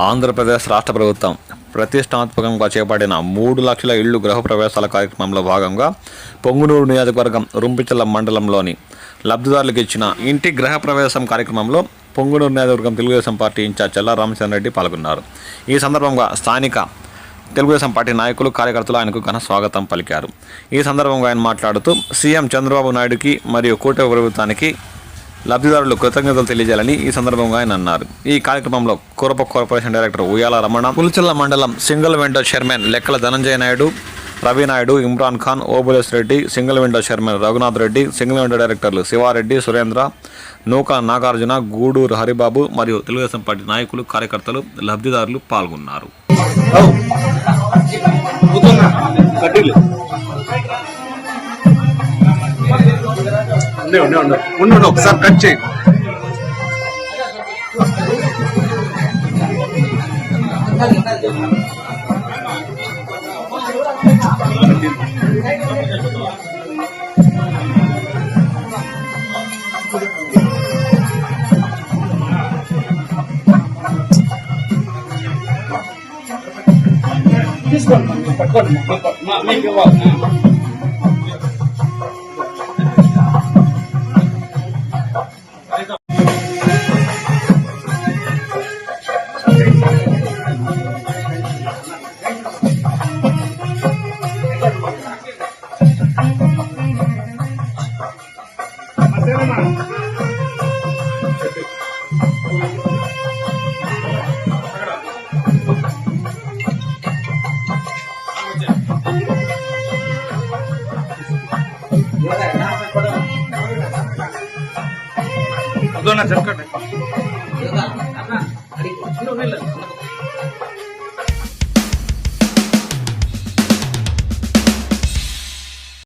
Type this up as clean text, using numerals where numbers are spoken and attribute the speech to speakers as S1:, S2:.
S1: ఆంధ్రప్రదేశ్ రాష్ట్ర ప్రభుత్వం ప్రతిష్టాత్మకంగా చేపట్టిన 3 లక్షల ఇళ్లు గృహప్రవేశాల కార్యక్రమంలో భాగంగా పొంగునూరు నియోజకవర్గం రుంపిచల్ల మండలంలోని లబ్ధిదారులకు ఇచ్చిన ఇంటి గృహప్రవేశం కార్యక్రమంలో పొంగునూరు నియోజకవర్గం తెలుగుదేశం పార్టీ ఇన్ఛార్జ్ చల్లా రామచంద్ర రెడ్డి పాల్గొన్నారు. ఈ సందర్భంగా స్థానిక తెలుగుదేశం పార్టీ నాయకులు కార్యకర్తలు ఆయనకు ఘన స్వాగతం పలికారు. ఈ సందర్భంగా ఆయన మాట్లాడుతూ సీఎం చంద్రబాబు నాయుడుకి మరియు కూటమి ప్రభుత్వానికి లబ్ధిదారులు కృతజ్ఞతలు తెలియజేయాలని ఈ సందర్భంగా ఆయన అన్నారు. ఈ కార్యక్రమంలో కురప కార్పొరేషన్ డైరెక్టర్ ఉయ్యాల రమణ, పులిచెల్ల మండలం సింగిల్ విండో చైర్మన్ లెక్కల Dhananjaya Naidu, Ravi Naidu, Imran Khan, Obules Reddy, single window chairman Raghunath Reddy, single window డైరెక్టర్లు శివారెడ్డి, సురేంద్ర, నూక నాగార్జున, గూడూరు హరిబాబు మరియు తెలుగుదేశం పార్టీ నాయకులు, కార్యకర్తలు, లబ్ధిదారులు పాల్గొన్నారు.
S2: ఒకసారి కట్ చేయి. తీసుకోండి, పట్టుకోండి. జరగండి.